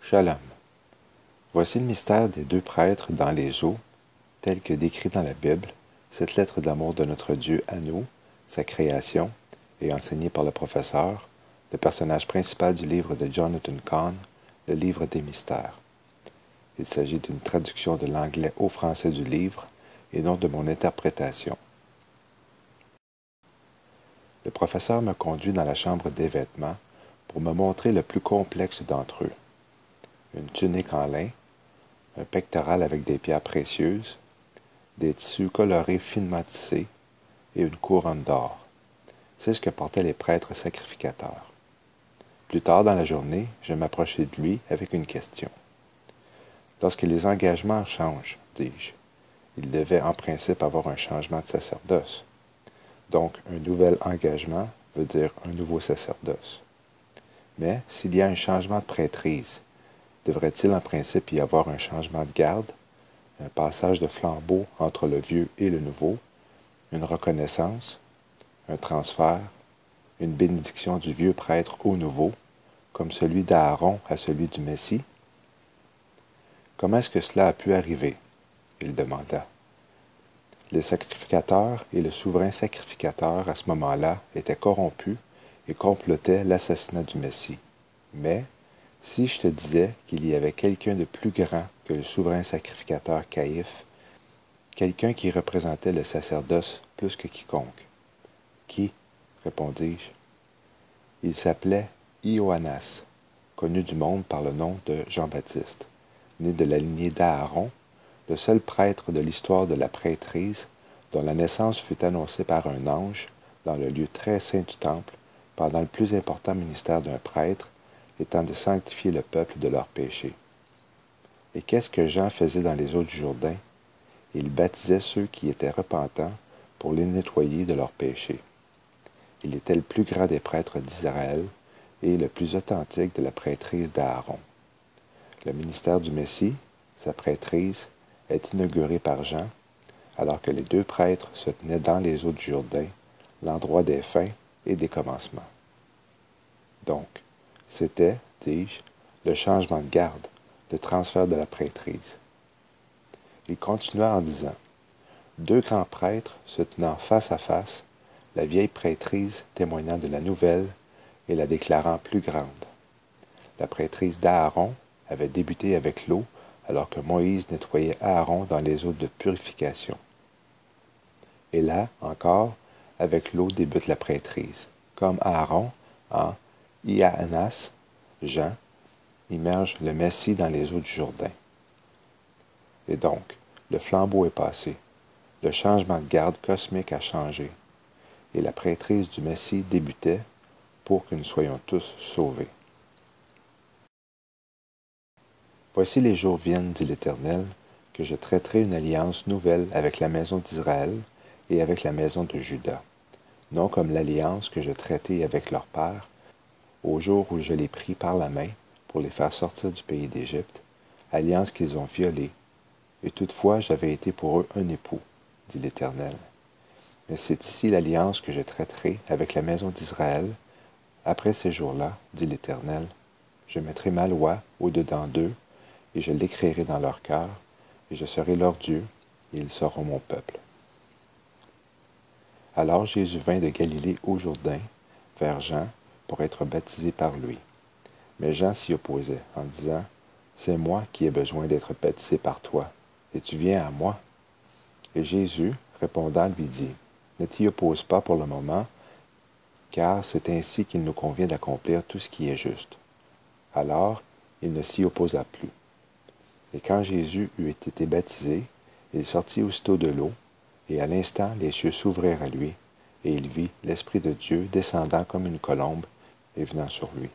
Shalom. Voici le mystère des deux prêtres dans les eaux, tel que décrit dans la Bible, cette lettre d'amour de notre Dieu à nous, sa création, et enseignée par le professeur, le personnage principal du livre de Jonathan Cahn, le livre des mystères. Il s'agit d'une traduction de l'anglais au français du livre et non de mon interprétation. Le professeur me conduit dans la chambre des vêtements pour me montrer le plus complexe d'entre eux. Une tunique en lin, un pectoral avec des pierres précieuses, des tissus colorés finement tissés et une couronne d'or. C'est ce que portaient les prêtres sacrificateurs. Plus tard dans la journée, je m'approchai de lui avec une question. Lorsque les engagements changent, dis-je, il devait en principe avoir un changement de sacerdoce. Donc, un nouvel engagement veut dire un nouveau sacerdoce. Mais s'il y a un changement de prêtrise, devrait-il en principe y avoir un changement de garde, un passage de flambeau entre le vieux et le nouveau, une reconnaissance, un transfert, une bénédiction du vieux prêtre au nouveau, comme celui d'Aaron à celui du Messie? Comment est-ce que cela a pu arriver? Il demanda. Les sacrificateurs et le souverain sacrificateur à ce moment-là étaient corrompus et complotaient l'assassinat du Messie. Mais, si je te disais qu'il y avait quelqu'un de plus grand que le souverain sacrificateur Caïphe, quelqu'un qui représentait le sacerdoce plus que quiconque. Qui? Répondis-je. Il s'appelait Ioannas, connu du monde par le nom de Jean-Baptiste, né de la lignée d'Aaron, le seul prêtre de l'histoire de la prêtrise, dont la naissance fut annoncée par un ange dans le lieu très saint du temple, pendant le plus important ministère d'un prêtre, étant de sanctifier le peuple de leurs péchés. Et qu'est-ce que Jean faisait dans les eaux du Jourdain? Il baptisait ceux qui étaient repentants pour les nettoyer de leurs péchés. Il était le plus grand des prêtres d'Israël et le plus authentique de la prêtrise d'Aaron. Le ministère du Messie, sa prêtrise, est inauguré par Jean, alors que les deux prêtres se tenaient dans les eaux du Jourdain, l'endroit des fins et des commencements. Donc, c'était, dis-je, le changement de garde, le transfert de la prêtrise. Il continua en disant, deux grands prêtres se tenant face à face, la vieille prêtrise témoignant de la nouvelle et la déclarant plus grande. La prêtrise d'Aaron avait débuté avec l'eau alors que Moïse nettoyait Aaron dans les eaux de purification. Et là, encore, avec l'eau débute la prêtrise, comme Aaron, en Ioannas, Jean, immerge le Messie dans les eaux du Jourdain. Et donc, le flambeau est passé, le changement de garde cosmique a changé, et la prêtrise du Messie débutait pour que nous soyons tous sauvés. Voici les jours viennent, dit l'Éternel, que je traiterai une alliance nouvelle avec la maison d'Israël et avec la maison de Juda, non comme l'alliance que je traitai avec leur père, au jour où je les pris par la main pour les faire sortir du pays d'Égypte, alliance qu'ils ont violée, et toutefois j'avais été pour eux un époux, dit l'Éternel. Mais c'est ici l'alliance que je traiterai avec la maison d'Israël. Après ces jours-là, dit l'Éternel, je mettrai ma loi au-dedans d'eux, et je l'écrirai dans leur cœur, et je serai leur Dieu, et ils seront mon peuple. Alors Jésus vint de Galilée au Jourdain, vers Jean, pour être baptisé par lui. Mais Jean s'y opposait, en disant, « C'est moi qui ai besoin d'être baptisé par toi, et tu viens à moi. » Et Jésus, répondant, lui dit, « Ne t'y oppose pas pour le moment, car c'est ainsi qu'il nous convient d'accomplir tout ce qui est juste. » Alors, il ne s'y opposa plus. Et quand Jésus eut été baptisé, il sortit aussitôt de l'eau, et à l'instant les cieux s'ouvrirent à lui, et il vit l'Esprit de Dieu descendant comme une colombe et venant sur lui.